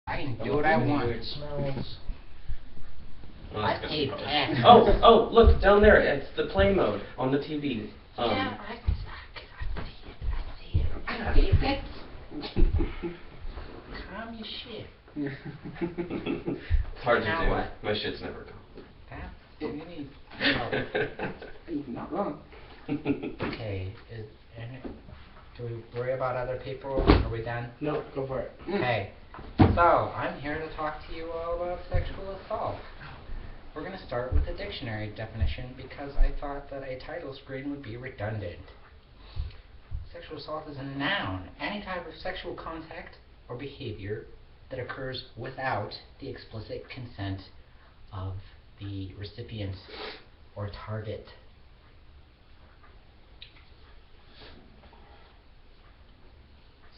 I can do what I want. It smells. Well, I that's good. paid tax. Oh, look, down there, it's the play mode on the TV. Yeah, I see it. I see it. Calm your shit. It's hard to Now do. what? My shit's never calm. That's what you need. You're not wrong. Okay, do we worry about other people? Are we done? No, go for it. Okay, so I'm here to talk to you all about sexual assault. We're going to start with a dictionary definition because I thought that a title screen would be redundant. Sexual assault is a noun, any type of sexual contact or behavior that occurs without the explicit consent of the recipient or target.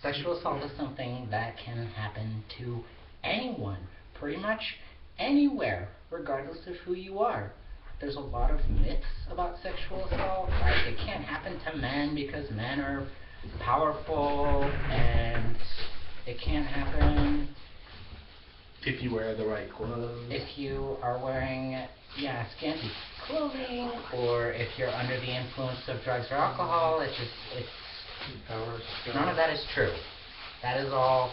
Sexual assault is something that can happen to anyone, pretty much anywhere, regardless of who you are. There's a lot of myths about sexual assault, like it can't happen to men because men are powerful, and it can't happen If you wear the right clothes. if you are wearing, scanty clothing, or if you're under the influence of drugs or alcohol. It's none of that is true. That is all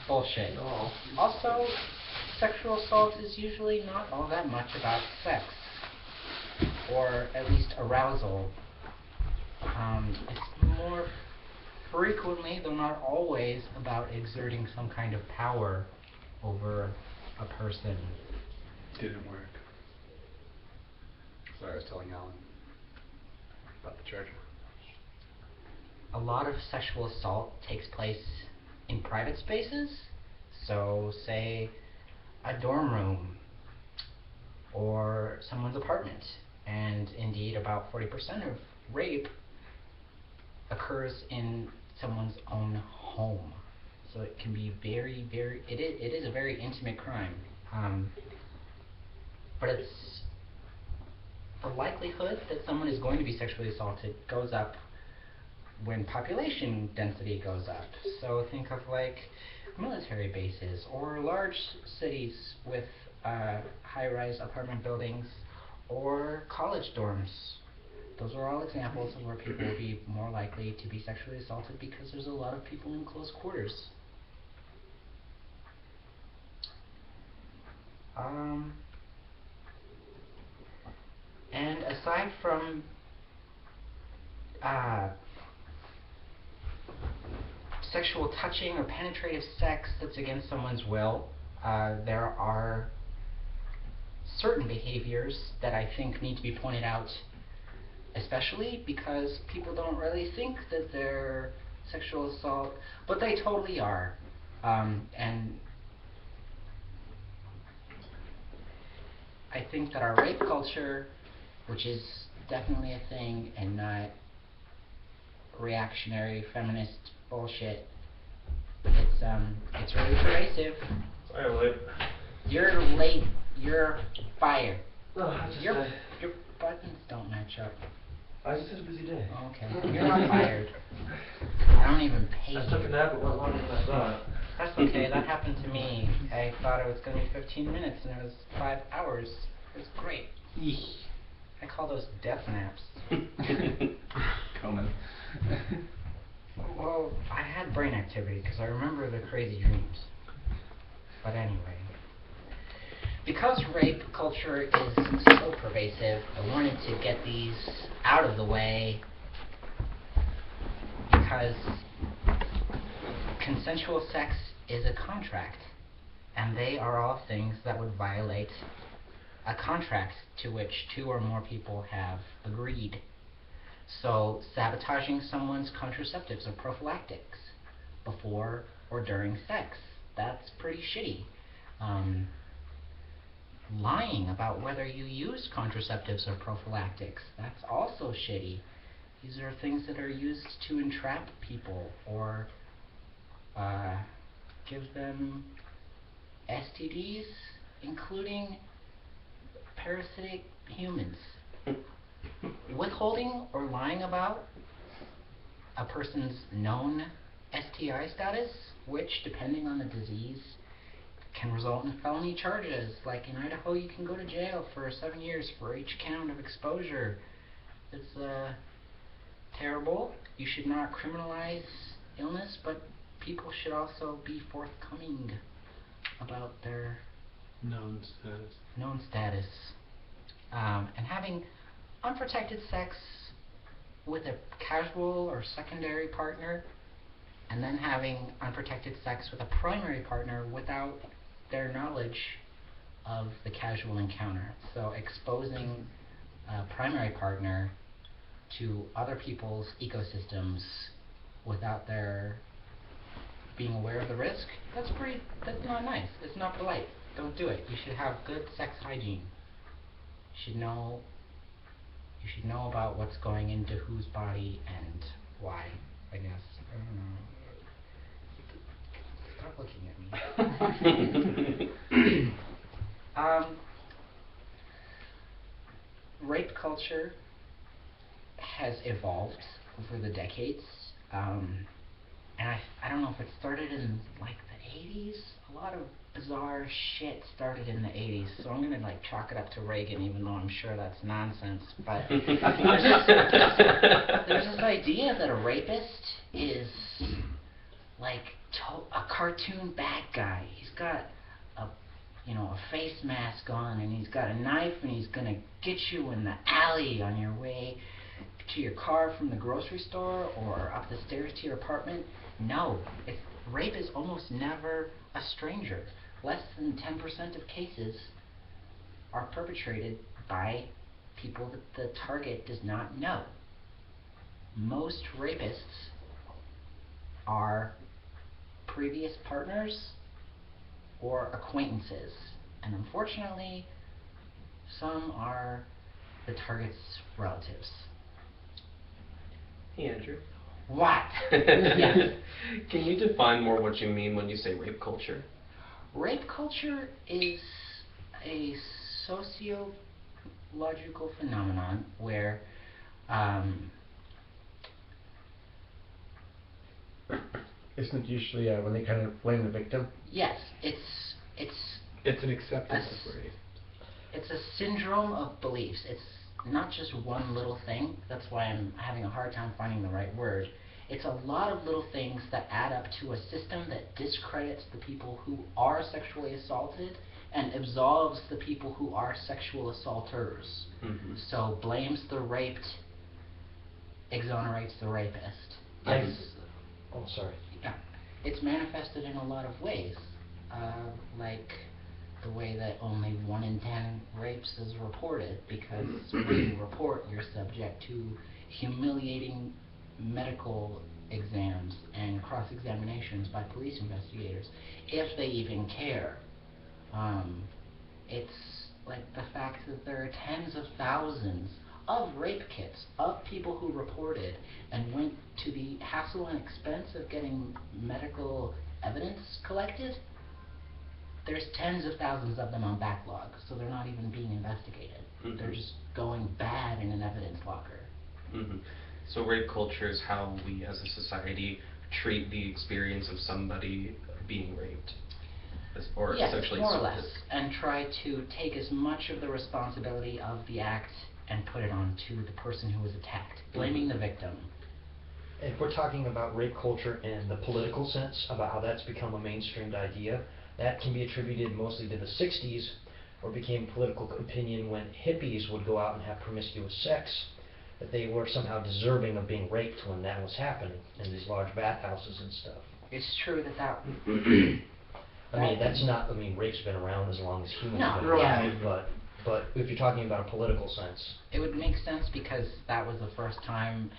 bullshit. Oh. Also, sexual assault is usually not all that much about sex, or at least arousal. It's more frequently, though not always, about exerting some kind of power over a person. Didn't work. Sorry, I was telling Alan about the charger. A lot of sexual assault takes place in private spaces, so say a dorm room or someone's apartment, and indeed about 40% of rape occurs in someone's own home. So it can be it is a very intimate crime, but it's the likelihood that someone is going to be sexually assaulted goes up when population density goes up. So think of like military bases or large cities with high-rise apartment buildings or college dorms. Those are all examples of where people will be more likely to be sexually assaulted because there's a lot of people in close quarters. And aside from sexual touching or penetrative sex that's against someone's will, there are certain behaviors that I think need to be pointed out, especially because people don't really think that they're sexual assault, but they totally are. And I think that our rape culture, which is definitely a thing and not reactionary feminist bullshit, it's really pervasive. Sorry I'm late. You're late. You're fired. Your buttons don't match up. I just had a busy day. Okay. You're not fired. I don't even pay you. I took a nap, it went longer than I thought. That's okay. That happened to me. I thought it was going to be 15 minutes, and it was 5 hours. It was great. I call those death naps. Coming. Well, I had brain activity because I remember the crazy dreams. But anyway, because rape culture is so pervasive, I wanted to get these out of the way because consensual sex is a contract, and they are all things that would violate a contract to which 2 or more people have agreed. So sabotaging someone's contraceptives or prophylactics before or during sex, that's pretty shitty. Lying about whether you use contraceptives or prophylactics, that's also shitty. These are things that are used to entrap people or give them STDs, including parasitic humans. Withholding or lying about a person's known STI status, which, depending on the disease, can result in felony charges. Like in Idaho, you can go to jail for 7 years for each count of exposure. It's terrible. You should not criminalize illness, but people should also be forthcoming about their Known status. known status. And having unprotected sex with a casual or secondary partner, and then having unprotected sex with a primary partner without their knowledge of the casual encounter. So exposing a primary partner to other people's ecosystems without their being aware of the risk, that's not nice. It's not polite. Don't do it. You should have good sex hygiene. You should know about what's going into whose body and why, I guess. I don't know. Stop looking at me. Rape culture has evolved over the decades. And I don't know if it started in like the 80s. A lot of bizarre shit started in the 80s, so I'm gonna like chalk it up to Reagan, even though I'm sure that's nonsense. But there's this idea that a rapist is like a cartoon bad guy. He's got a face mask on, and he's got a knife, and he's gonna get you in the alley on your way to your car from the grocery store or up the stairs to your apartment. No, rape is almost never a stranger. Less than 10% of cases are perpetrated by people that the target does not know. Most rapists are previous partners or acquaintances, and unfortunately, some are the target's relatives. Hey, Andrew. What? Yes. Can you define more what you mean when you say rape culture? Rape culture is a sociological phenomenon where Isn't it usually when they kind of blame the victim? yes, it's It's an acceptance of rape. it's a syndrome of beliefs. It's not just one little thing. That's why I'm having a hard time finding the right word. It's a lot of little things that add up to a system that discredits the people who are sexually assaulted and absolves the people who are sexual assaulters. Mm-hmm. So blames the raped, exonerates the rapist. Oh, sorry. Yeah, it's manifested in a lot of ways, like the way that only 1 in 10 rapes is reported, because when you report, you're subject to humiliating medical exams and cross-examinations by police investigators, if they even care. It's like the fact that there are tens of thousands of rape kits of people who reported and went to the hassle and expense of getting medical evidence collected. There's tens of thousands of them on backlog, so they're not even being investigated. Mm-hmm. They're just going bad in an evidence locker. Mm-hmm. So rape culture is how we as a society treat the experience of somebody being raped, or Yes, sexually more or assaulted. less, and try to take as much of the responsibility of the act and put it onto the person who was attacked, blaming the victim. If we're talking about rape culture in the political sense, about how that's become a mainstreamed idea, that can be attributed mostly to the 60s, or became political opinion when hippies would go out and have promiscuous sex, that they were somehow deserving of being raped when that was happening in these large bathhouses and stuff. It's true that rape's been around as long as humans No, have been right. around, but if you're talking about a political sense. it would make sense because that was the first time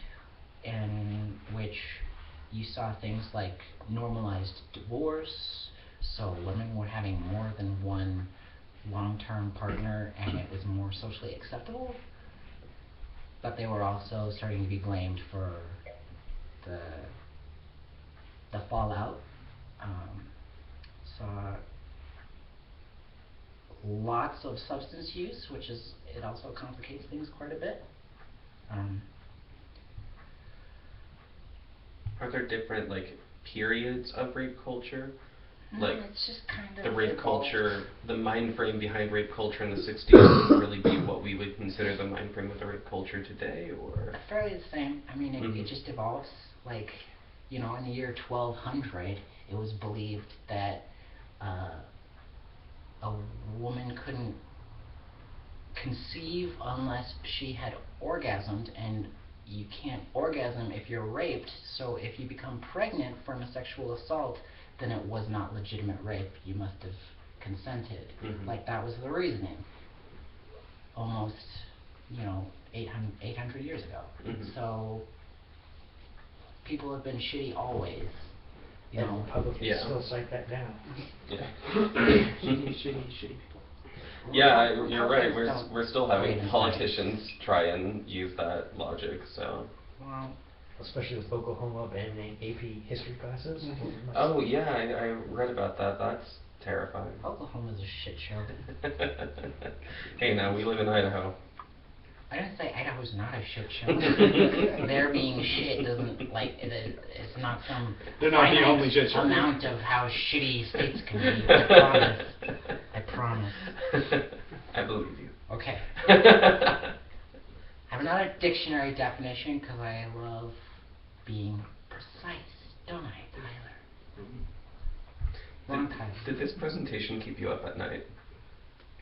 in which you saw things like normalized divorce, so women were having more than one long-term partner and it was more socially acceptable, but they were also starting to be blamed for the fallout. Saw lots of substance use, it also complicates things quite a bit. Are there different periods of rape culture? No, Like it's just kind of the rape evolved. culture, the mind frame behind rape culture in the 60s would really be what we would consider the mind frame of the rape culture today, or? Fairly the same. I mean, it Mhm. just evolves. Like, you know, in the year 1200, it was believed that a woman couldn't conceive unless she had orgasmed, and you can't orgasm if you're raped. So if you become pregnant from a sexual assault, then it was not legitimate rape. You must have consented. Mhm. Like, that was the reasoning. Almost, you know, 800 years ago. Mhm. So people have been shitty always. You And know, Republicans Yeah. still cite that down. Yeah. shitty. Yeah, you're right. Republicans We're don't we're still trade having in politicians try and use that logic. So. Well, Especially with Oklahoma banning AP history classes. Oh yeah, I read about that. That's terrifying. Oklahoma's a shit show. Hey, now we live in Idaho. I didn't say Idaho's not a shit show. Their being shit doesn't, like, it's not some They're not the finite only shit show. amount of how shitty states can be. I promise. I promise. I believe you. Okay. I have another dictionary definition because I love being precise, don't I, Tyler? Wrong Tyler. Did this presentation keep you up at night?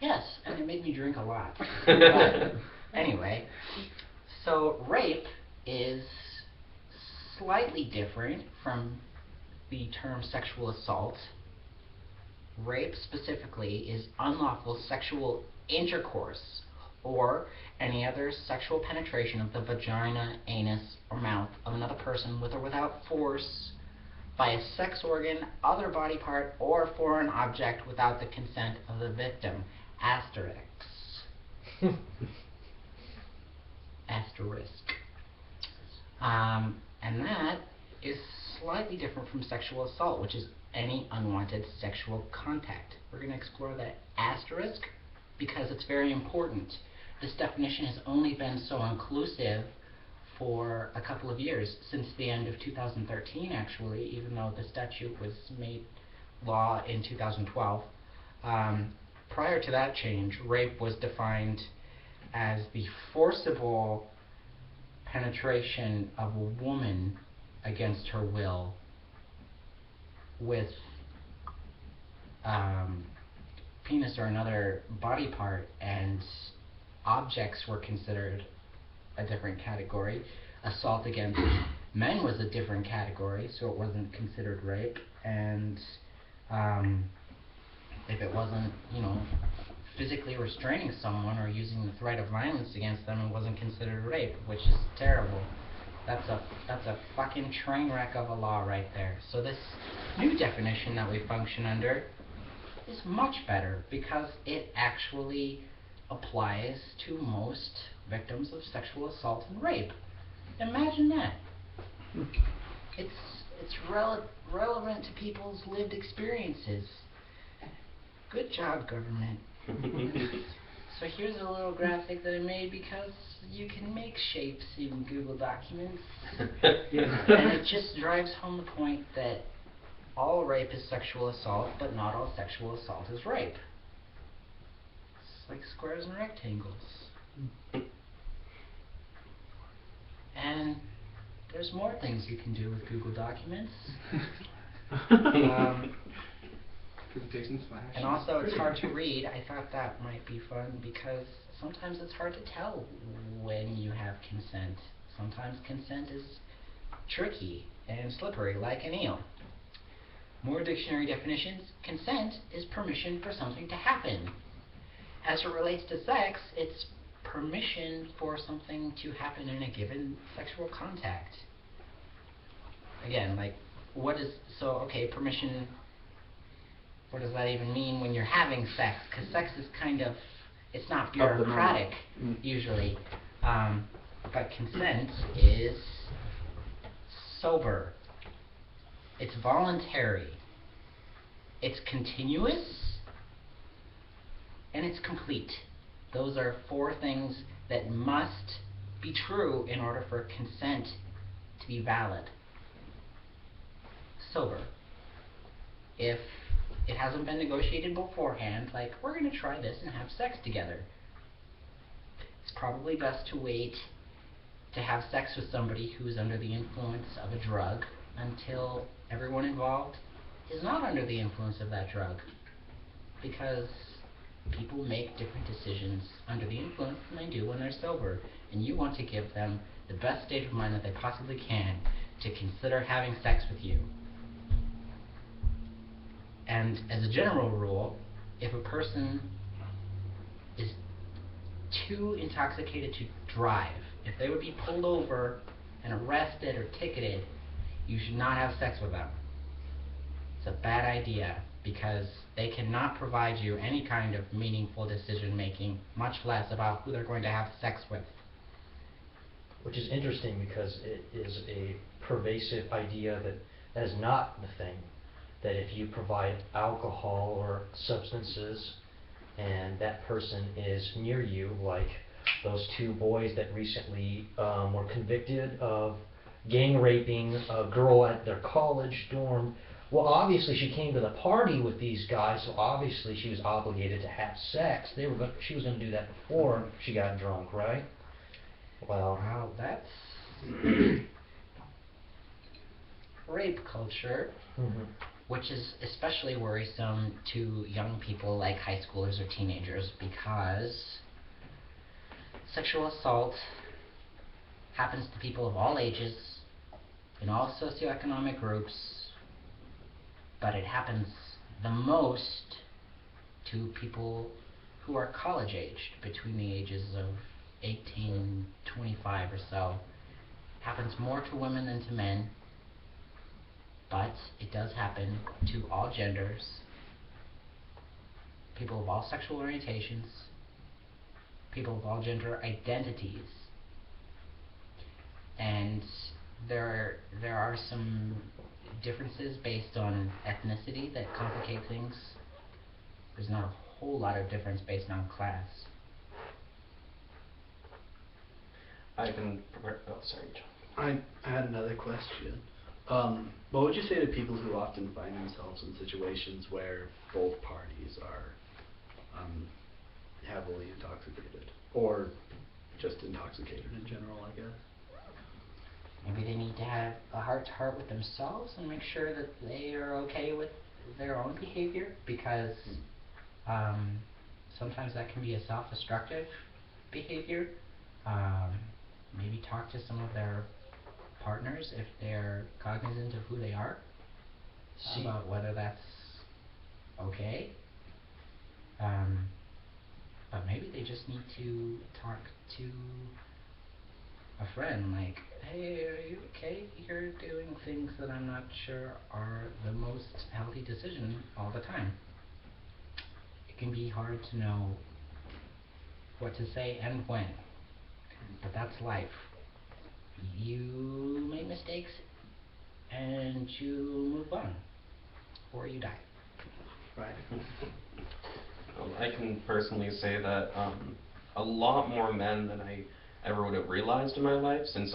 Yes, and it made me drink a lot. But anyway, so rape is slightly different from the term sexual assault. Rape specifically is unlawful sexual intercourse or any other sexual penetration of the vagina, anus, or mouth of another person with or without force by a sex organ, other body part, or foreign object without the consent of the victim. Asterisk. Asterisk. And that is slightly different from sexual assault, which is any unwanted sexual contact. We're going to explore that asterisk because it's very important. This definition has only been so inclusive for a couple of years, since the end of 2013 actually, even though the statute was made law in 2012. Prior to that change, rape was defined as the forcible penetration of a woman against her will with penis or another body part, and objects were considered a different category. Assault against men was a different category, so it wasn't considered rape, and if it wasn't, you know, physically restraining someone or using the threat of violence against them, it wasn't considered rape, which is terrible. That's a fucking train wreck of a law right there. So this new definition that we function under is much better because it actually applies to most victims of sexual assault and rape. Imagine that. It's relevant to people's lived experiences. Good job, government. So here's a little graphic that I made because you can make shapes in Google Documents. And it just drives home the point that all rape is sexual assault, but not all sexual assault is rape. It's like squares and rectangles. And there's more things you can do with Google Documents. Presentation slash. And also, it's hard to read. I thought that might be fun because sometimes it's hard to tell when you have consent. Sometimes consent is tricky and slippery, like an eel. More dictionary definitions. Consent is permission for something to happen. As it relates to sex, it's permission for something to happen in a given sexual contact. Again, like, permission, what does that even mean when you're having sex? Because sex is kind of, it's not bureaucratic, usually. But consent is sober. It's voluntary. It's continuous. And it's complete. Those are 4 things that must be true in order for consent to be valid. Sober. If it hasn't been negotiated beforehand, like, we're gonna try this and have sex together. It's probably best to wait to have sex with somebody who's under the influence of a drug until everyone involved is not under the influence of that drug. Because people make different decisions under the influence than they do when they're sober. And you want to give them the best state of mind that they possibly can to consider having sex with you. And as a general rule, if a person is too intoxicated to drive, if they would be pulled over and arrested or ticketed, you should not have sex with them. It's a bad idea because they cannot provide you any kind of meaningful decision making, much less about who they're going to have sex with. Which is interesting because it is a pervasive idea that is not the thing. That if you provide alcohol or substances and that person is near you, like those two boys that recently were convicted of gang raping a girl at their college dorm. Well, obviously she came to the party with these guys, so obviously she was obligated to have sex. She was going to do that before she got drunk, right? Well, Wow, that's rape culture, which is especially worrisome to young people like high schoolers or teenagers because sexual assault happens to people of all ages, in all socioeconomic groups, but it happens the most to people who are college aged, between the ages of 18 and 25 or so. It happens more to women than to men, but it does happen to all genders, people of all sexual orientations, people of all gender identities. And there are some differences based on ethnicity that complicate things. There's not a whole lot of difference based on class. I can prepare. Oh, sorry, John. I had another question. What would you say to people who often find themselves in situations where both parties are heavily intoxicated, or just intoxicated in general, I guess? Maybe they need to have a heart-to-heart with themselves and make sure that they are okay with their own behavior, because sometimes that can be a self-destructive behavior. Maybe talk to some of their partners if they're cognizant of who they are, about whether that's okay. But maybe they just need to talk to a friend, like, hey, are you okay? You're doing things that I'm not sure are the most healthy decision all the time. It can be hard to know what to say and when, but that's life. You make mistakes and you move on, or you die. Right. I can personally say that a lot more men than I ever would have realized in my life since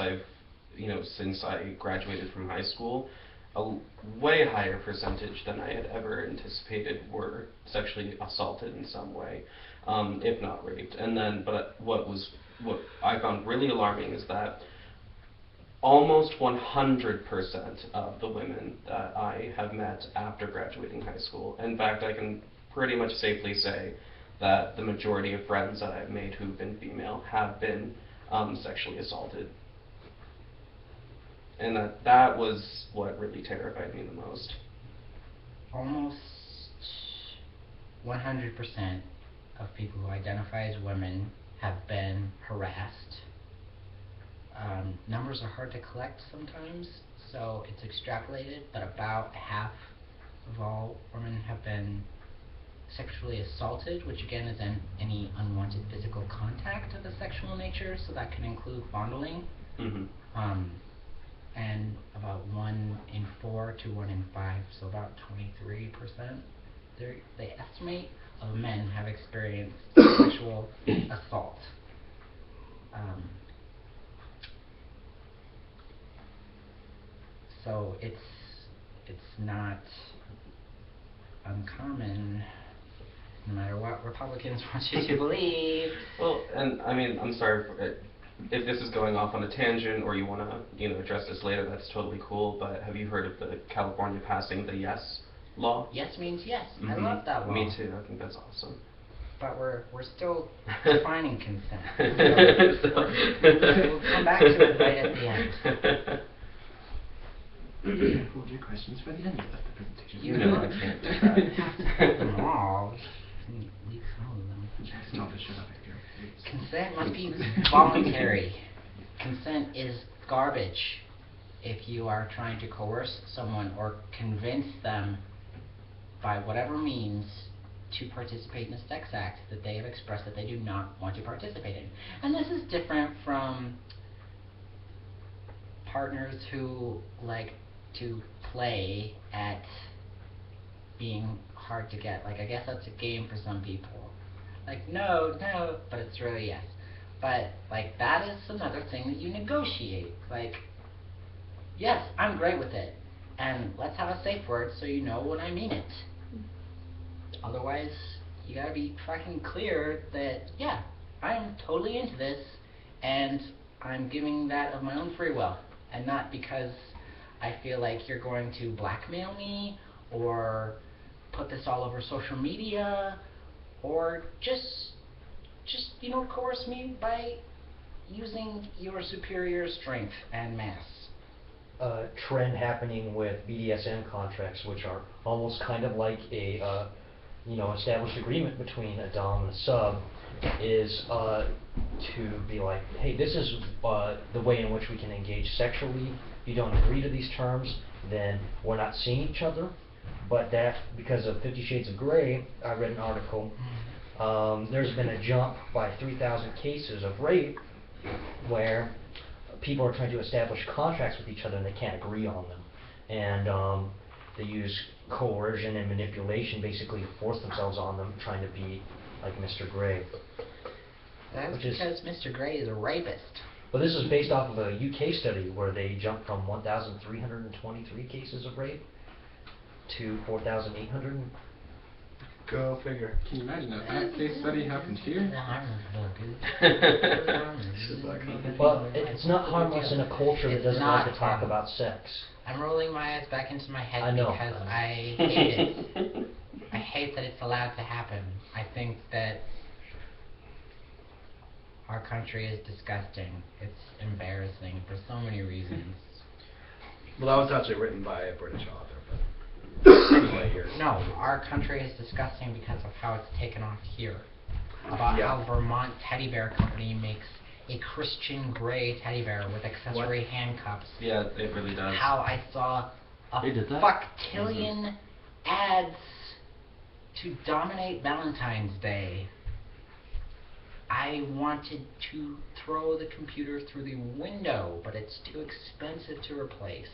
since I graduated from high school, a way higher percentage than I had ever anticipated were sexually assaulted in some way, if not raped. And then, but what I found really alarming is that almost 100% of the women that I have met after graduating high school, in fact, I can pretty much safely say that the majority of friends that I've made who've been female have been sexually assaulted. And that was what really terrified me the most. Almost 100% of people who identify as women have been harassed. Numbers are hard to collect sometimes, so it's extrapolated, but about half of all women have been sexually assaulted, which again is any unwanted physical contact of a sexual nature, so that can include fondling. And about 1 in 4 to 1 in 5, so about 23%, they estimate, of men have experienced sexual assault. So it's not uncommon, no matter what Republicans want you to believe. Well, and I mean, I'm sorry for it. If this is going off on a tangent or you want to, address this later, that's totally cool, but have you heard of the California passing the yes law? Yes means yes. I Mhm. love that law. Me too. I think that's awesome. But we're still defining consent. So we'll come back to it right at the end. Hold your questions for the end of the presentation. You know I can't do that. Hold them all. Leave some of them. Stop it, shut up, Edgar. Consent must be voluntary. Consent is garbage. If you are trying to coerce someone or convince them by whatever means to participate in a sex act that they have expressed that they do not want to participate in. And this is different from partners who like to play at being hard to get. Like, I guess that's a game for some people. Like, no, but it's really yes. But, like, that is another thing that you negotiate. Like, yes, I'm great with it. And let's have a safe word so you know when I mean it. Otherwise, you gotta be fucking clear that, yeah, I am totally into this, and I'm giving that of my own free will, and not because I feel like you're going to blackmail me, or put this all over social media, or just coerce me by using your superior strength and mass. Trend happening with BDSM contracts, which are almost kind of like a established agreement between a dom and a sub, is to be like, hey, this is the way in which we can engage sexually. If you don't agree to these terms, then we're not seeing each other. But that, because of 50 Shades of Grey, I read an article, there's been a jump by 3,000 cases of rape where people are trying to establish contracts with each other and they can't agree on them. And they use coercion and manipulation basically to force themselves on them, trying to be like Mr. Grey. That's because Mr. Grey is a rapist. But this is based off of a UK study where they jumped from 1,323 cases of rape to 4,800. Go figure. Can you imagine if that case study happened here? Well, it's not harmless in a culture that doesn't like to talk about sex. I'm rolling my eyes back into my head I know. because I hate it. I hate that it's allowed to happen. I think that our country is disgusting. It's embarrassing for so many reasons. Well, that was actually written by a British author, but anyway, here. No, our country is disgusting because of how it's taken off here. About how Vermont Teddy Bear Company makes a Christian Grey teddy bear with accessory handcuffs. Yeah, it really does. How I saw a They did that? fucktillion ads to dominate Valentine's Day. I wanted to throw the computer through the window, but it's too expensive to replace.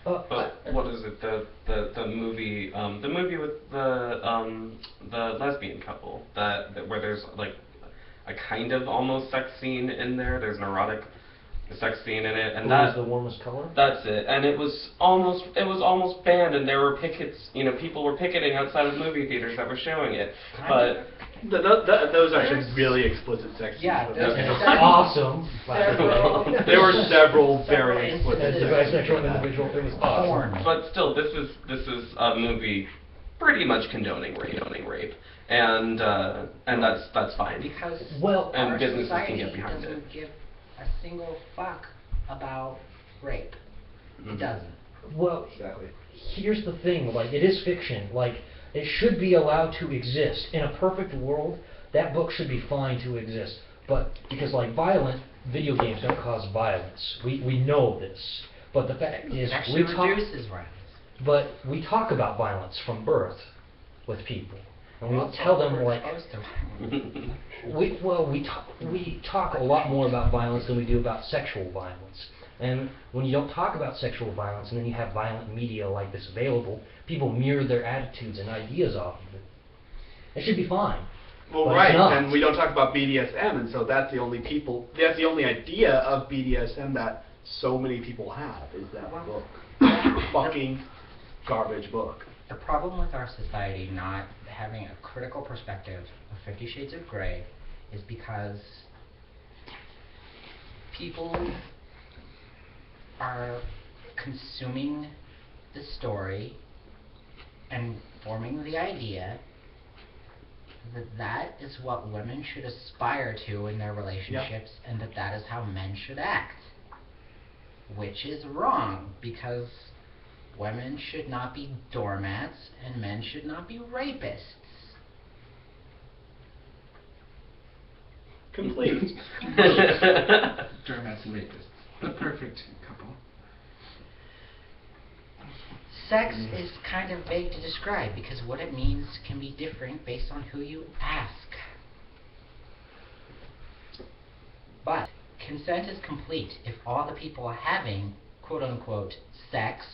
But what is it? The movie with the lesbian couple that where there's like a kind of almost sex scene in there. There's an erotic sex scene in it, and Blue that is the warmest color? that's it. And it was almost banned, and there were pickets. People were picketing outside of movie theaters that were showing it. But Those are actually really explicit sex scenes. Yeah, but there's okay. It's awesome. There were several very explicit As a sex bisexual scenes. individual, it was Porn. awesome. But still, this is a movie pretty much condoning rape, and that's fine. Because Well, And our businesses can society get behind doesn't it. give a single fuck about rape. Mhm. It doesn't. Well, Exactly. here's the thing, like, it is fiction. Like, it should be allowed to exist. In a perfect world, that book should be fine to exist. But, because, like, video games don't cause violence. We know this. But the fact is, Actually reduces violence. but we talk about violence from birth with people. And we Well, tell them, we're like, exposed to violence. we talk a lot more about violence than we do about sexual violence. And when you don't talk about sexual violence and then you have violent media like this available, people mirror their attitudes and ideas off of it. It should be fine. Well, But it's right, not. and we don't talk about BDSM, and so that's the only idea of BDSM that so many people have, is that book. Fucking garbage book. the problem with our society not having a critical perspective of 50 Shades of Grey is because people are consuming the story and forming the idea that that is what women should aspire to in their relationships and that that is how men should act. Which is wrong, because women should not be doormats and men should not be rapists. Complete. Doormats and rapists. The perfect couple. Sex is kind of vague to describe because what it means can be different based on who you ask. But consent is complete if all the people having quote-unquote sex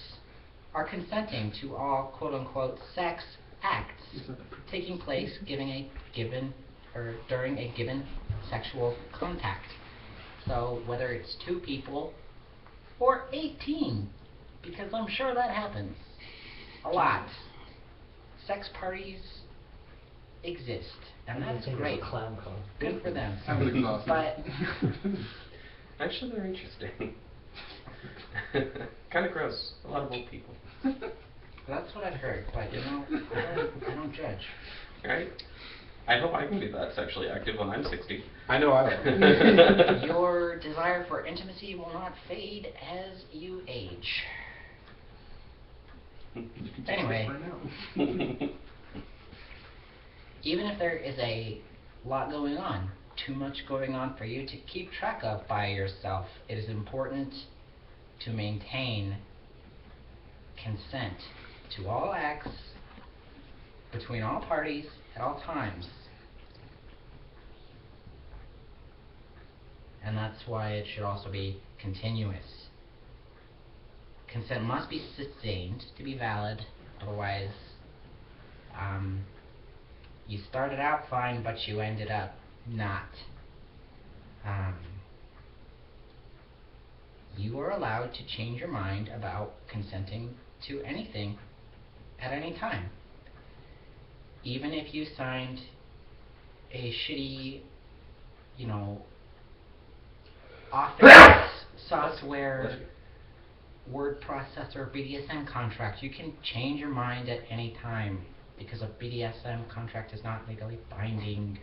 are consenting to all quote-unquote sex acts taking place during a given sexual contact. So whether it's 2 people or 18, because I'm sure that happens a lot. Sex parties exist, and that's great. Clown car. Good for them. Sounds exhausting. But Actually, they're interesting. Kind of gross. A lot of old people. that's what I've heard. But I don't judge. Right? I hope I can be that sexually active when I'm 60. I know I will. Your desire for intimacy will not fade as you age. Anyway, even if there is a lot going on, too much going on for you to keep track of by yourself, it is important to maintain consent to all acts between all parties at all times. And that's why it should also be continuous. Consent must be sustained to be valid, otherwise you started out fine but you ended up not. You are allowed to change your mind about consenting to anything at any time. Even if you signed a shitty, office software word processor BDSM contract, you can change your mind at any time because a BDSM contract is not legally binding.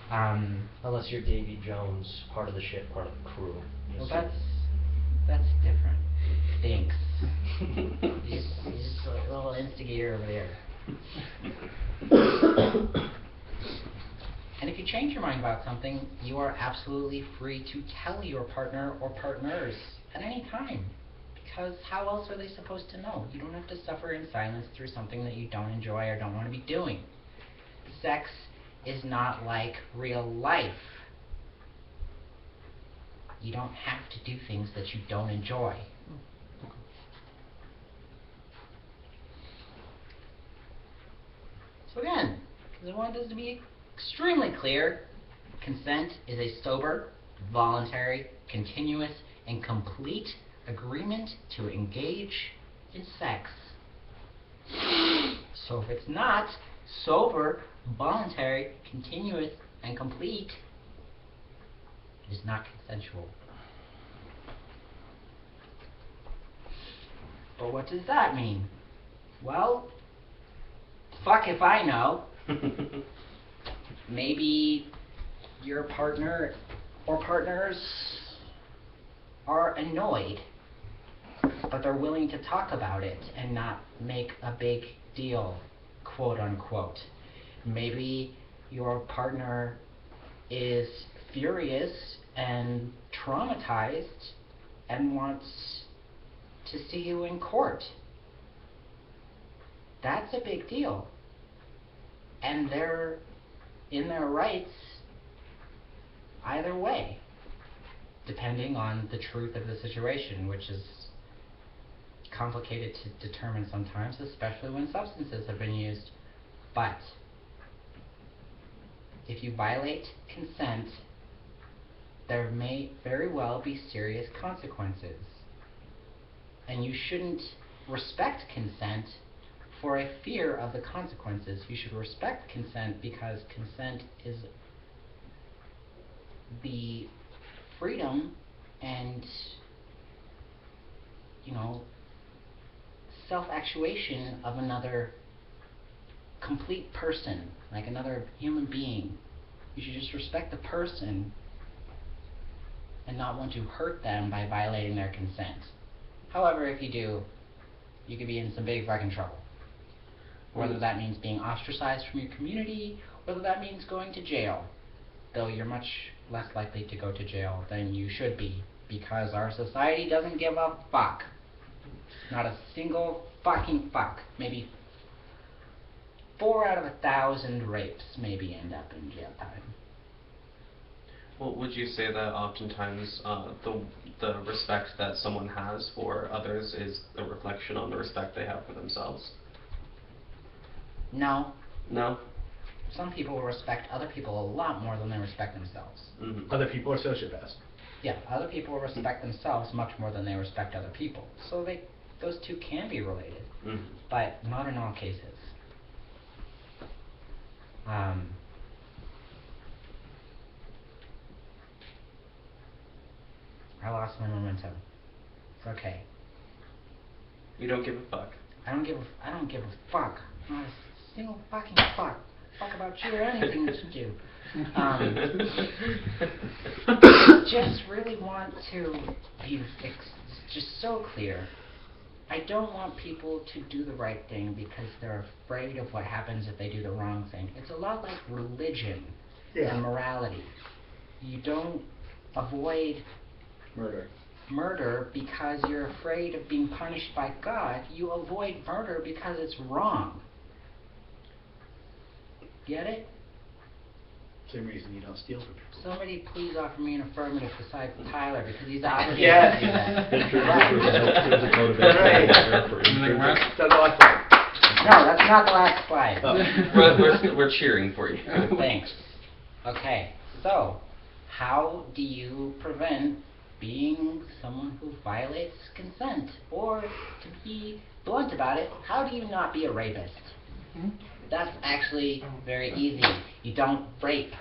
Unless you're Davy Jones, part of the ship, part of the crew. Well, that's different. Thanks. He's just a little instigator over there. And if you change your mind about something, you are absolutely free to tell your partner or partners at any time. Because how else are they supposed to know? You don't have to suffer in silence through something that you don't enjoy or don't want to be doing. Sex is not like real life. You don't have to do things that you don't enjoy. So again, because I want this to be extremely clear, consent is a sober, voluntary, continuous, and complete agreement to engage in sex. So if it's not sober, voluntary, continuous, and complete, it is not consensual. But what does that mean? Well, fuck if I know. Maybe your partner or partners are annoyed, but they're willing to talk about it and not make a big deal, quote unquote. Maybe your partner is furious and traumatized and wants to see you in court. That's a big deal. And they're in their rights either way, depending on the truth of the situation, which is complicated to determine sometimes, especially when substances have been used. But if you violate consent, there may very well be serious consequences. And you shouldn't respect consent for a fear of the consequences. You should respect consent because consent is the freedom and, you know, self-actuation of another complete person, like another human being. You should just respect the person and not want to hurt them by violating their consent. However, if you do, you could be in some big fucking trouble. Whether that means being ostracized from your community, whether that means going to jail. Though you're much less likely to go to jail than you should be, because our society doesn't give a fuck. Not a single fucking fuck. Maybe 4 out of 1,000 rapes maybe end up in jail time. Well, would you say that oftentimes the respect that someone has for others is a reflection on the respect they have for themselves? No. No? Some people respect other people a lot more than they respect themselves. Mm-hmm. Other people are sociopaths. Yeah, other people respect themselves much more than they respect other people. So those two can be related, Mm-hmm. but not in all cases. I lost my momentum. It's okay. You don't give a fuck. I don't give a fuck. Not a single fucking fuck. Fuck about you or anything that you do. Just really want to be just so clear. I don't want people to do the right thing because they're afraid of what happens if they do the wrong thing. It's a lot like religion and morality. You don't avoid murder because you're afraid of being punished by God. You avoid murder because it's wrong. Get it? Same reason you don't steal from people. Somebody please offer me an affirmative besides Tyler because he's obligated Yes. to do that. There's a motivation Right. there for Anything instance. left? That's all I thought. No, that's not the last slide. We're cheering for you. Thanks. Okay, so how do you prevent being someone who violates consent? Or to be blunt about it, how do you not be a rapist? That's actually very easy. You don't rape.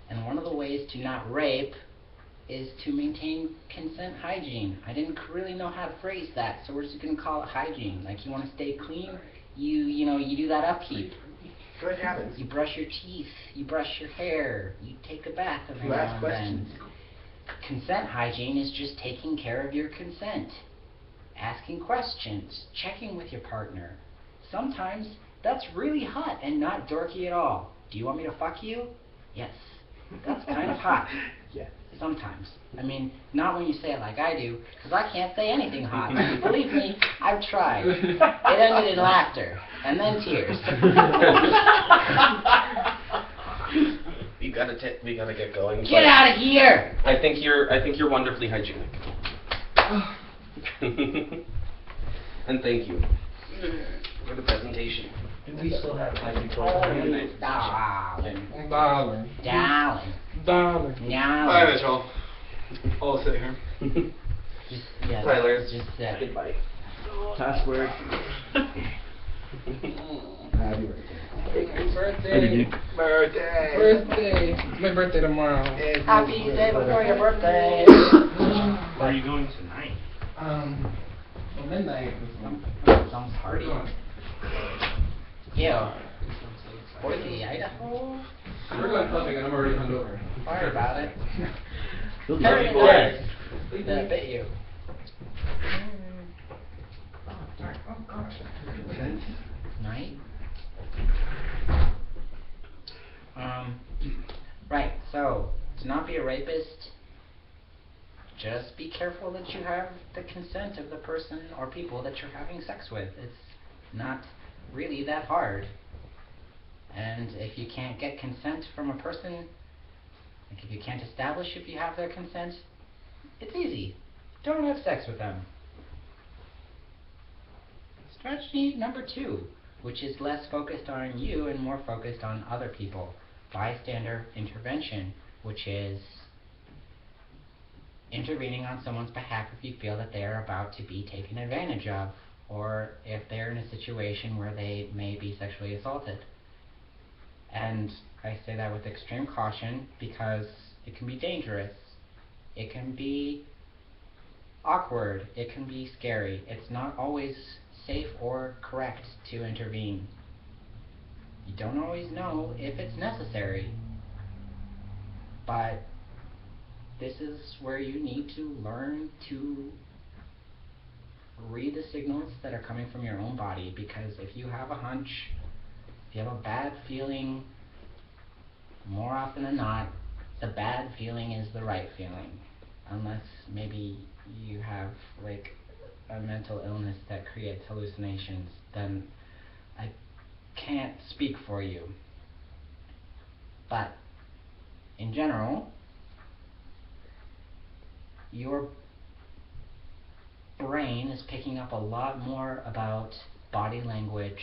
And one of the ways to not rape is to maintain consent hygiene. I didn't really know how to phrase that, so we're just going to call it hygiene. Like, you want to stay clean, you do that upkeep. Good habits. You brush your teeth, you brush your hair, you take a bath every now Last and question. then. Consent hygiene is just taking care of your consent. Asking questions, checking with your partner. Sometimes that's really hot and not dorky at all. Do you want me to fuck you? Yes. That's kind of hot. Yeah. Sometimes. I mean, not when you say it like I do, because I can't say anything hot. Believe me, I've tried. It ended in laughter, and then tears. We gotta get going. Get out of here! I think you're wonderfully hygienic. And thank you for the presentation. Do we still have ID Oh, program? darling. Darling. Darling. Darling. Darling. Bye, Mitchell. I'll sit here. Just, yeah, Tyler. just Goodbye. Password. Happy birthday. Birthday. Birthday. Birthday. It's my birthday tomorrow. happy day before your birthday. Where are you going tonight? Well, midnight. Some party. Ew. Boise, Idaho? We're going clubbing and I'm already hungover. Sorry about it. Love Very you, boy. nice. I bet you. Night? Right, so, to not be a rapist, just be careful that you have the consent of the person or people that you're having sex with. It's not really that hard. And if you can't get consent from a person, like if you can't establish if you have their consent, it's easy. Don't have sex with them. Strategy number 2, which is less focused on you and more focused on other people. Bystander intervention, which is intervening on someone's behalf if you feel that they are about to be taken advantage of or if they're in a situation where they may be sexually assaulted. And I say that with extreme caution because it can be dangerous. It can be awkward. It can be scary. It's not always safe or correct to intervene. You don't always know if it's necessary, but this is where you need to learn to read the signals that are coming from your own body, because if you have a hunch, if you have a bad feeling, more often than not, the bad feeling is the right feeling. Unless maybe you have like a mental illness that creates hallucinations, then I can't speak for you. But in general, your brain is picking up a lot more about body language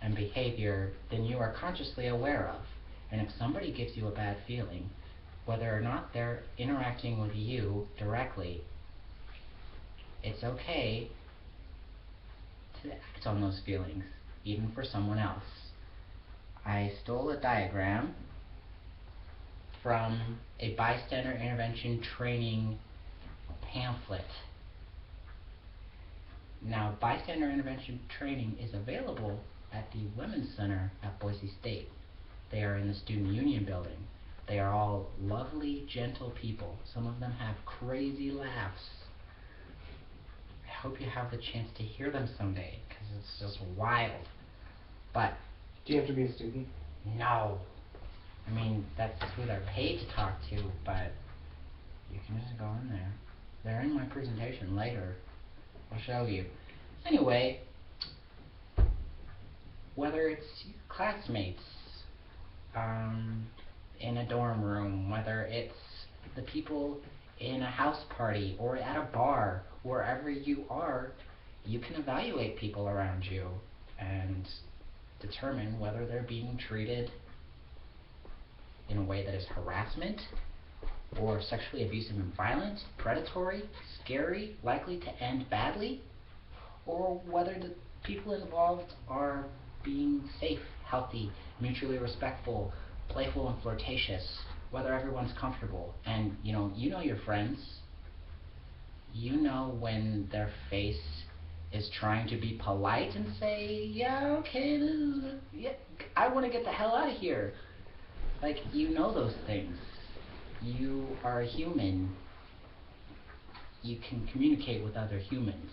and behavior than you are consciously aware of. And if somebody gives you a bad feeling, whether or not they're interacting with you directly, it's okay to act on those feelings, even for someone else. I stole a diagram from a bystander intervention training pamphlet. Now, bystander intervention training is available at the Women's Center at Boise State. They are in the Student Union building. They are all lovely, gentle people. Some of them have crazy laughs. I hope you have the chance to hear them someday, because it's just wild. But Do you have to be a student? no. I mean, that's who they're paid to talk to, but you can just go in there. They're in my presentation later. I'll show you. Anyway, whether it's your classmates in a dorm room, whether it's the people in a house party or at a bar, wherever you are, you can evaluate people around you and determine whether they're being treated in a way that is harassment or sexually abusive and violent, predatory, scary, likely to end badly, or whether the people involved are being safe, healthy, mutually respectful, playful and flirtatious, whether everyone's comfortable. And you know your friends. You know when their face is trying to be polite and say, yeah, okay, I want to get the hell out of here. Like, you know those things. You are a human. You can communicate with other humans,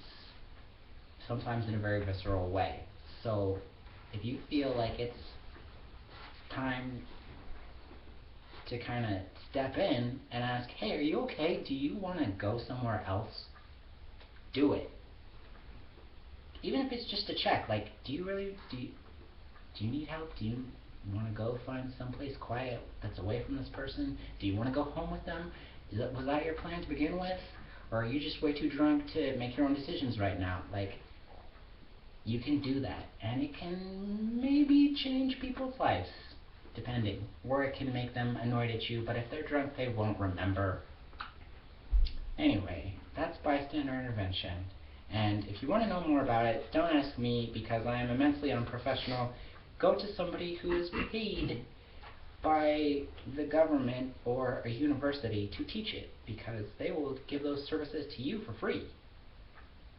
sometimes in a very visceral way. So if you feel like it's time to kind of step in and ask, hey, are you okay? Do you want to go somewhere else? Do it. Even if it's just a check, like, do you need help? Do you want to go find someplace quiet that's away from this person? Do you want to go home with them? Was that your plan to begin with? Or are you just way too drunk to make your own decisions right now? Like, you can do that, and it can maybe change people's lives, depending. Or it can make them annoyed at you, but if they're drunk, they won't remember. Anyway, that's bystander intervention. And if you want to know more about it, don't ask me, because I am immensely unprofessional. Go to somebody who is paid by the government or a university to teach it, because they will give those services to you for free.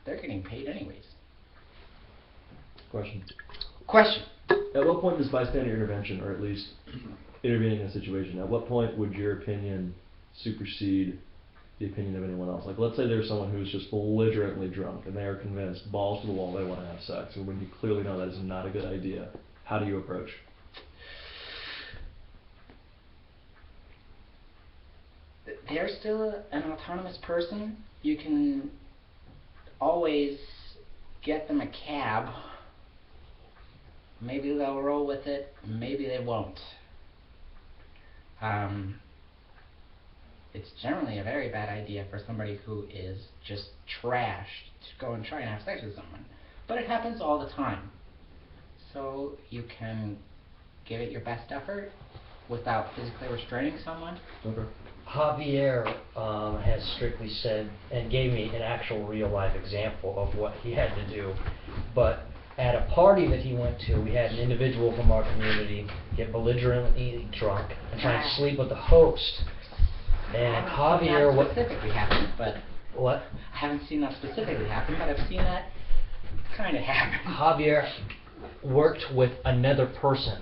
They're getting paid anyways. Question. At what point does bystander intervention, or at least intervening in a situation, at what point would your opinion supersede the opinion of anyone else? Like, let's say there's someone who's just belligerently drunk and they are convinced, balls to the wall, they want to have sex, and when you clearly know that is not a good idea, how do you approach? They're still an autonomous person. You can always get them a cab. Maybe they'll roll with it, maybe they won't. It's generally a very bad idea for somebody who is just trashed to go and try and have sex with someone. But it happens all the time. So you can give it your best effort without physically restraining someone. Okay. Javier has strictly said and gave me an actual real life example of what he had to do. But at a party that he went to, we had an individual from our community get belligerently drunk and try and sleep with the host. And Javier, Not specifically happen, but what? I haven't seen that specifically happen, but I've seen that kind of happen. Javier worked with another person,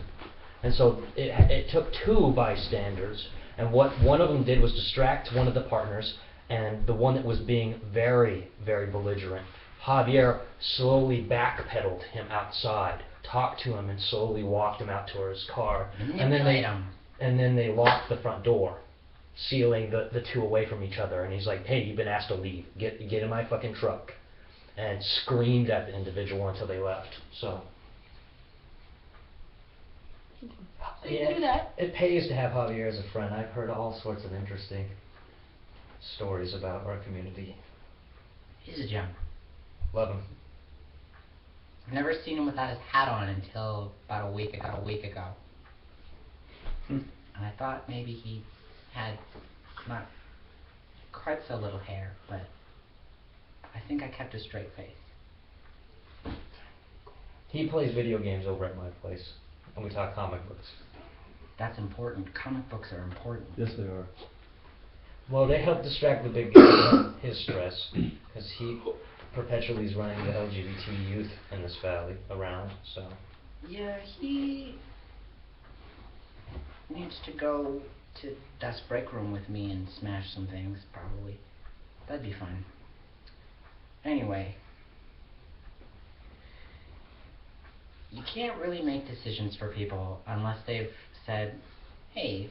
and so it took two bystanders, and what one of them did was distract one of the partners, and the one that was being very, very belligerent, Javier slowly backpedaled him outside, talked to him, and slowly walked him out to his car, and then they locked the front door, sealing the two away from each other. And he's like, "Hey, you've been asked to leave. Get in my fucking truck," and screamed at the individual until they left. So you can do that. It pays to have Javier as a friend. I've heard all sorts of interesting stories about our community. He's a gem. Love him. I've never seen him without his hat on until about a week ago. And I thought maybe he had not quite so little hair, but I think I kept a straight face. He plays video games over at my place, and we talk comic books. That's important. Comic books are important. Yes, they are. Well, they help distract the big guy from his stress, because he perpetually is running the LGBT youth in this valley around, so. Yeah, he needs to go to Dust Break Room with me and smash some things, probably. That'd be fun. Anyway, you can't really make decisions for people unless they've said, "Hey,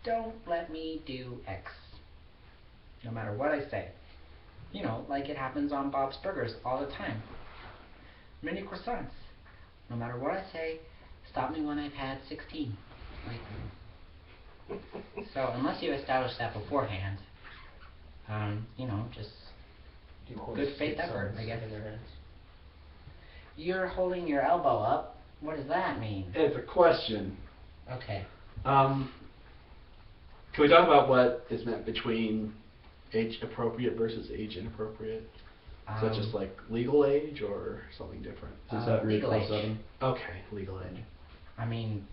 don't let me do X, no matter what I say." You know, like it happens on Bob's Burgers all the time. Mini croissants. No matter what I say, stop me when I've had 16. Like, so unless you establish that beforehand, you know, just good faith effort, I guess. You're holding your elbow up. What does that mean? It's a question. Okay. Can we talk about what is meant between age appropriate versus age inappropriate? Is that just like legal age or something different? Is that read legal age. 7? Okay, legal age. I mean,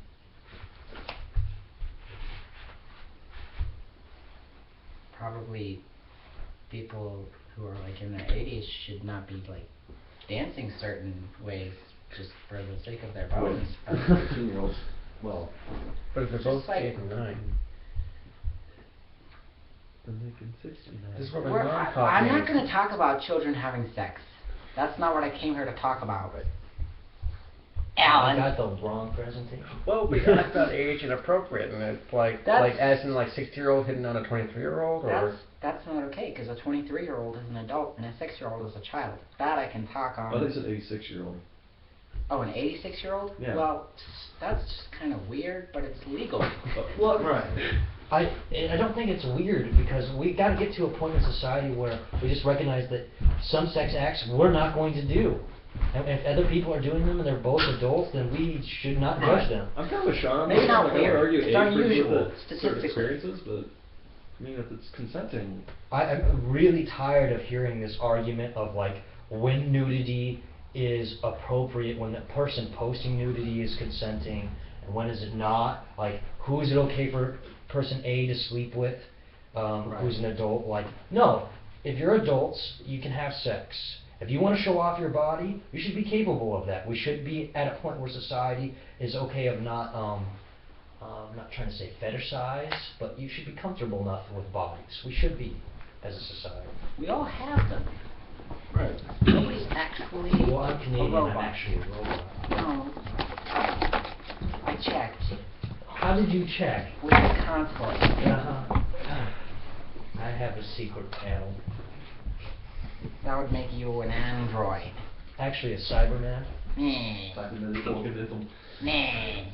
probably people who are like in their 80s should not be like dancing certain ways just for the sake of their bones. 15-year-olds. Well, But if they're Just both like- 8 and 9, Then they can 69. this is what my I'm mom taught not me. going to talk about children having sex. That's not what I came here to talk about. I Alan, got the wrong presentation. Well, we asked about age inappropriate, and it's like That's- as in like 60-year-old hitting on a 23-year-old, or that's not okay because a 23-year-old is an adult and a 6-year-old is a child. That I can talk on. I think it's an 86-year-old. Oh, an 86-year-old? Yeah. Well, that's just kind of weird, but it's legal. Well, right. I don't think it's weird, because we got to get to a point in society where we just recognize that some sex acts we're not going to do. And if other people are doing them and they're both adults, then we should not judge them. I'm kind of with Sean. Maybe not like, I would weird. argue It's age brings with unusual, it certain statistically. experiences, but I mean, if it's consenting, I'm really tired of hearing this argument of like when nudity is appropriate, when the person posting nudity is consenting, and when is it not? Like, who is it okay for person A to sleep with, who's an adult? Like, no, if you're adults, you can have sex. If you want to show off your body, you should be capable of that. We should be at a point where society is okay of not, I'm not trying to say fetishize, but you should be comfortable enough with bodies. We should be, as a society. We all have them. Right. Nobody's actually Well, I'm Canadian, a I'm robot. actually a robot. No. I checked How did you check? with the consulate. Uh-huh. I have a secret panel. That would make you an android. Actually, a Cyberman. Nah. Nah.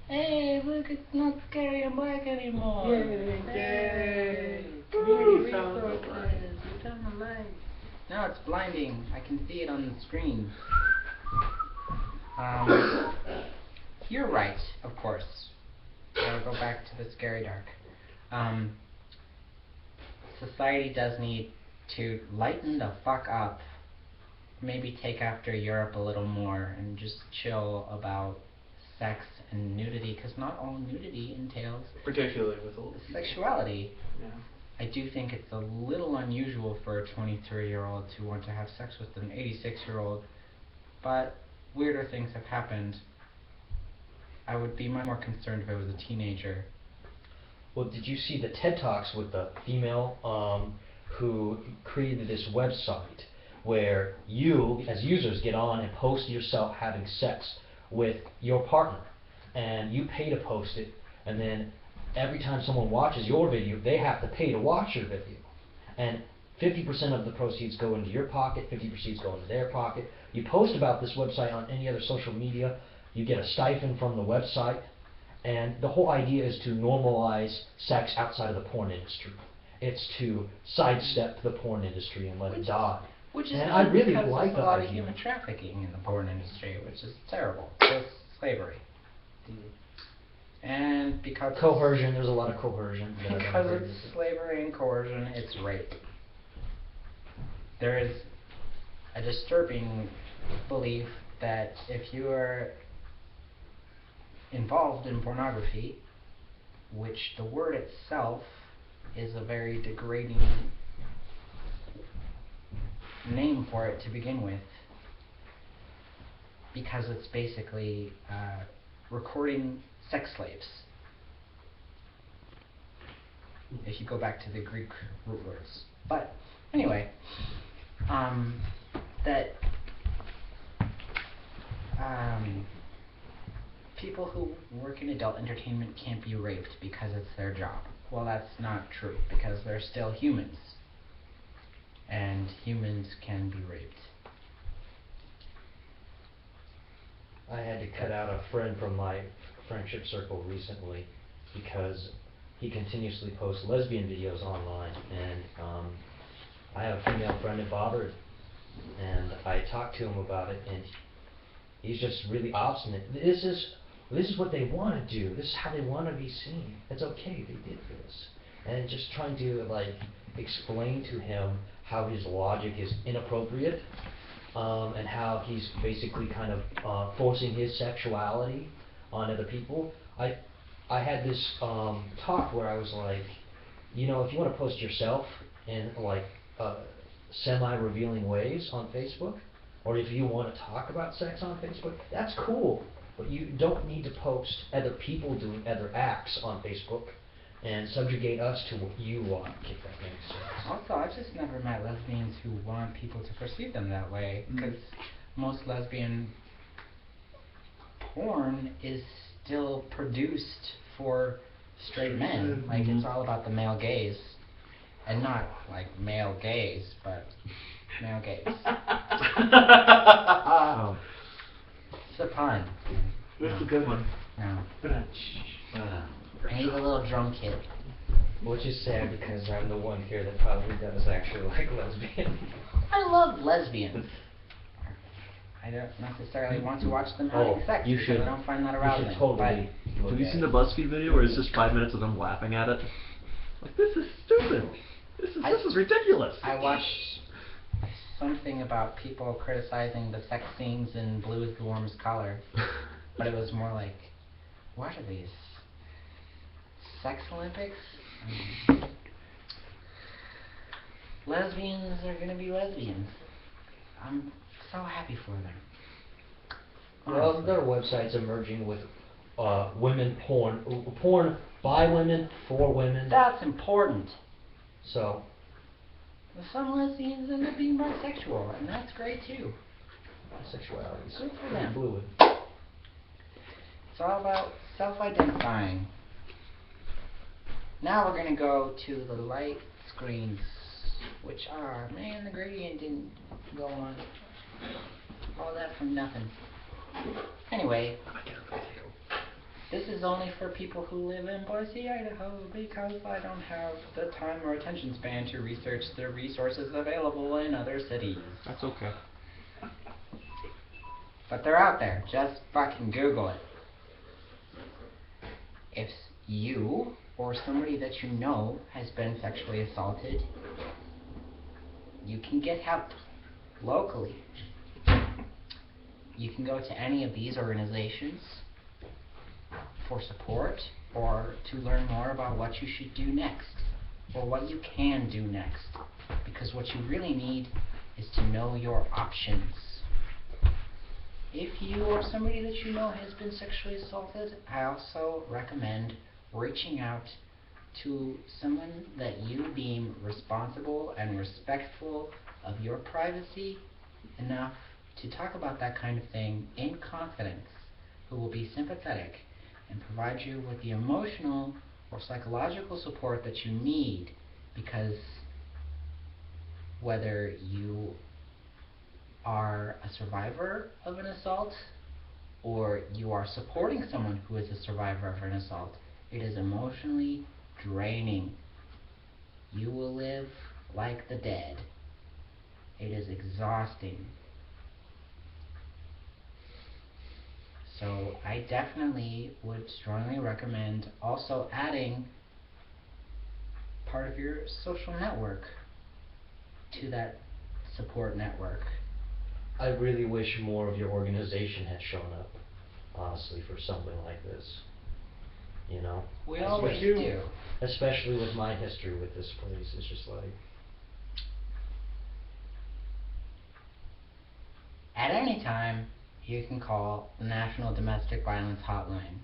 Hey, look, it's not scary and black anymore. Yay. Community resources. You turn the light. No, it's blinding. I can see it on the screen. You're right, of course. I'll go back to the scary dark. Society does need to lighten the fuck up. Maybe take after Europe a little more and just chill about sex and nudity, because not all nudity entails Particularly with old people. sexuality. Yeah. I do think it's a little unusual for a 23-year-old to want to have sex with an 86-year-old, but weirder things have happened. I would be much more concerned if I was a teenager. Well, did you see the TED Talks with the female who created this website where you, as users, get on and post yourself having sex with your partner, and you pay to post it, and then every time someone watches your video, they have to pay to watch your video, and 50% of the proceeds go into your pocket, 50% go into their pocket. You post about this website on any other social media, you get a stipend from the website, and the whole idea is to normalize sex outside of the porn industry. It's to sidestep the porn industry and let it die. Which is And good I really because like there's the a lot of idea. human trafficking in the porn industry, which is terrible. It's slavery. And because Coercion, there's a lot of coercion. that I don't because agree it's with. slavery and coercion, it's rape. There is a disturbing belief that if you are involved in pornography, which the word itself is a very degrading name for it to begin with, because it's basically recording sex slaves. If you go back to the Greek root words. But anyway, that people who work in adult entertainment can't be raped because it's their job. Well, that's not true, because they're still humans. And humans can be raped. I had to cut out a friend from my friendship circle recently because he continuously posts lesbian videos online, and I have a female friend that bothered, and I talked to him about it, and he's just really obstinate. This is what they want to do. This is how they want to be seen. It's okay, they did this. And just trying to like explain to him how his logic is inappropriate, and how he's basically kind of forcing his sexuality on other people. I had this talk where I was like, you know, if you want to post yourself in like semi-revealing ways on Facebook, or if you want to talk about sex on Facebook, that's cool. But you don't need to post other people doing other acts on Facebook and subjugate us to what you want, if that makes sense. Also, I've just never met lesbians who want people to perceive them that way, because most lesbian porn is still produced for straight men. Like, it's all about the male gaze. And not, like, male gaze, but male gaze. Oh. It's a pun. That's a good one. No. I need a little drum kit. Which is sad because I'm the one here that probably does actually like lesbian. I love lesbians. I don't necessarily want to watch them having sex you because should. I don't find that You arousing. should totally. look Have you at seen it. the BuzzFeed video where it's just 5 minutes of them laughing at it? Like, this is stupid. This is ridiculous. I watched something about people criticizing the sex scenes in Blue is the Warmest Color, but it was more like, what are these? Sex Olympics? Lesbians are gonna be lesbians. I'm so happy for them. Well, Honestly. there are websites emerging with women porn by women for women. That's important. So Some lesbians end up being bisexual, and that's great too. sexuality is Good for them. fluid. It's all about self-identifying. Now we're going to go to the light screens, which are, man, the gradient didn't go on. All that from nothing. Anyway, this is only for people who live in Boise, Idaho, because I don't have the time or attention span to research the resources available in other cities. That's okay. But they're out there. Just fucking Google it. if you or somebody that you know has been sexually assaulted, you can get help locally. You can go to any of these organizations for support or to learn more about what you should do next or what you can do next. Because what you really need is to know your options. If you or somebody that you know has been sexually assaulted, I also recommend reaching out to someone that you deem responsible and respectful of your privacy enough to talk about that kind of thing in confidence, who will be sympathetic and provide you with the emotional or psychological support that you need, because whether you are a survivor of an assault or you are supporting someone who is a survivor of an assault, it is emotionally draining. You will live like the dead. It is exhausting. So I definitely would strongly recommend also adding part of your social network to that support network. I really wish more of your organization had shown up, honestly, for something like this. You know? We always do. Especially with my history with this place, it's just like... At any time, you can call the National Domestic Violence Hotline.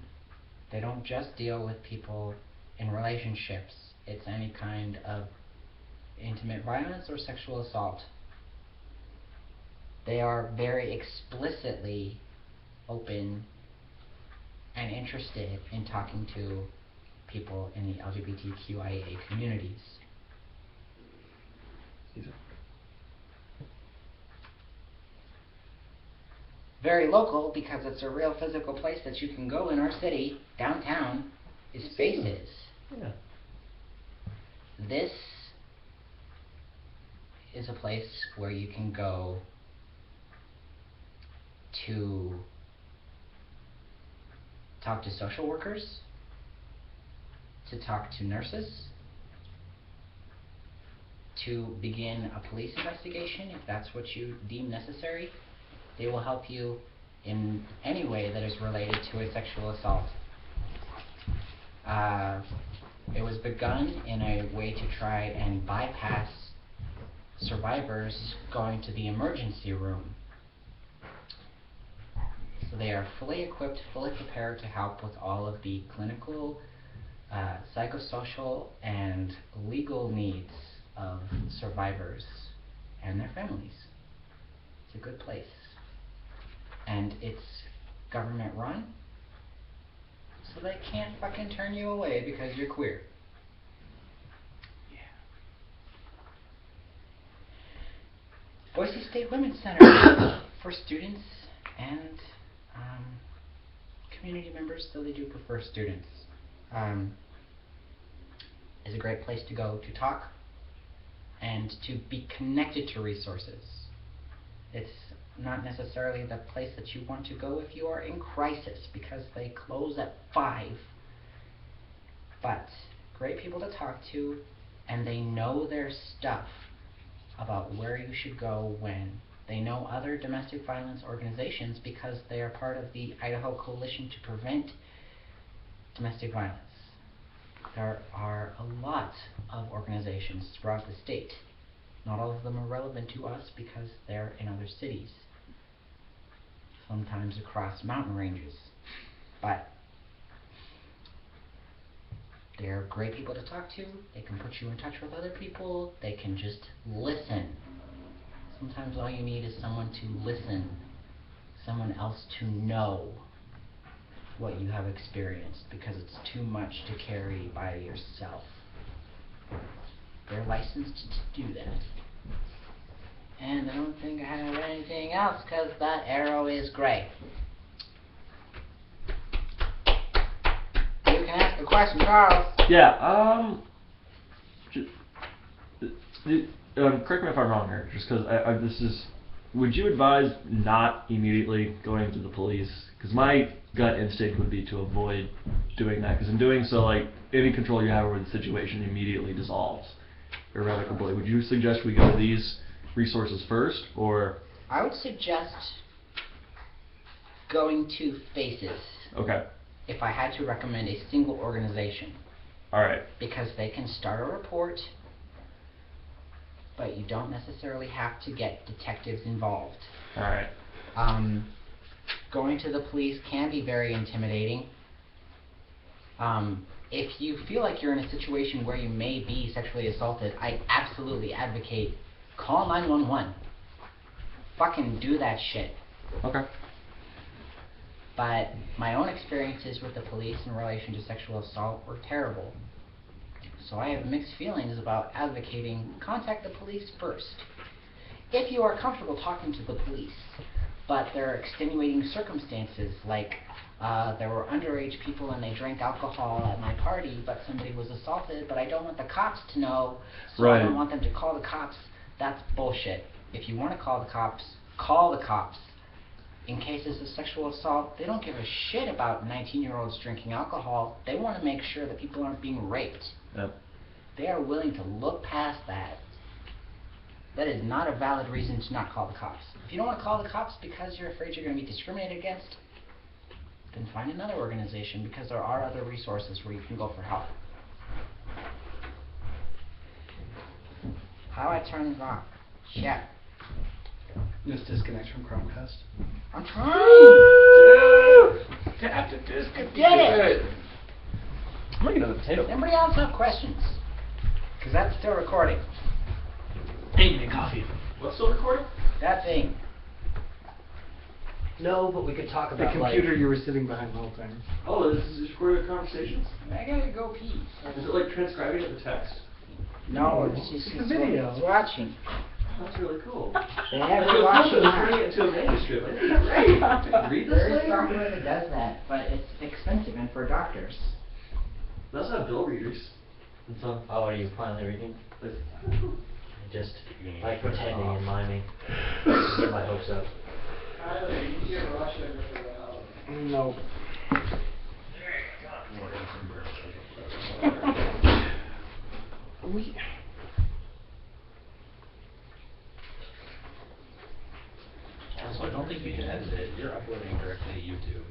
They don't just deal with people in relationships. It's any kind of intimate violence or sexual assault. They are very explicitly open and interested in talking to people in the LGBTQIA communities. Very local, because it's a real physical place that you can go in our city, downtown, is Spaces. Yeah. This is a place where you can go to talk to social workers, to talk to nurses, to begin a police investigation if that's what you deem necessary. They will help you in any way that is related to a sexual assault. It was begun in a way to try and bypass survivors going to the emergency room. So they are fully equipped, fully prepared to help with all of the clinical, psychosocial, and legal needs of survivors and their families. It's a good place. And it's government run, so they can't fucking turn you away because you're queer. Boise State Women's Center for students and community members, though they do prefer students, is a great place to go to talk and to be connected to resources. It's not necessarily the place that you want to go if you are in crisis, because they close at 5. But great people to talk to, and they know their stuff about where you should go when. They know other domestic violence organizations because they are part of the Idaho Coalition to Prevent Domestic Violence. There are a lot of organizations throughout the state. Not all of them are relevant to us because they're in other cities, sometimes across mountain ranges. But they're great people to talk to. They can put you in touch with other people. They can just listen. Sometimes all you need is someone to listen, someone else to know what you have experienced, because it's too much to carry by yourself. They're licensed to do that. And I don't think I have anything else, because that arrow is gray. You can ask a question, Charles. Yeah, correct me if I'm wrong here, just because this is, would you advise not immediately going to the police? Because my gut instinct would be to avoid doing that? Because in doing so, like, any control you have over the situation immediately dissolves irrevocably. Would you suggest we go to these resources first, or? I would suggest going to FACES Okay, if I had to recommend a single organization, alright, because they can start a report, but you don't necessarily have to get detectives involved. alright. Going to the police can be very intimidating. If you feel like you're in a situation where you may be sexually assaulted, I absolutely advocate call 911. Fucking do that shit. Okay. But my own experiences with the police in relation to sexual assault were terrible. So I have mixed feelings about advocating contact the police first. If you are comfortable talking to the police, but there are extenuating circumstances, like there were underage people and they drank alcohol at my party, but somebody was assaulted, but I don't want the cops to know, so I don't Right. want them to call the cops, that's bullshit. If you want to call the cops, call the cops. In cases of sexual assault, they don't give a shit about 19-year-olds drinking alcohol. They want to make sure that people aren't being raped. Yep. They are willing to look past that. That is not a valid reason to not call the cops. If you don't want to call the cops because you're afraid you're going to be discriminated against, then find another organization, because there are other resources where you can go for help. How do I turn this off? Shit. Just disconnect from Chromecast. I'm trying! Tap the disc. Get it! I'm gonna get another potato. Anybody else have questions? Because that's still recording. Hey, give me coffee. What's still recording? That thing. No, but we could talk The about computer you were sitting behind the whole time. Oh, this is recording conversations? I gotta go pee. Is it like transcribing of the text? No, it's just It's a video. It's watching. That's really cool. They I have was you watching hoping to that. turn it into a manuscript. I think it's great. I can read this There is later. software that does that, but it's expensive and for doctors. They also have bill readers. And so, Oh, are you finally reading? like, Just like pretending and miming. Get my hopes up. No. We. Also, I don't think you can edit it. You're uploading directly to YouTube.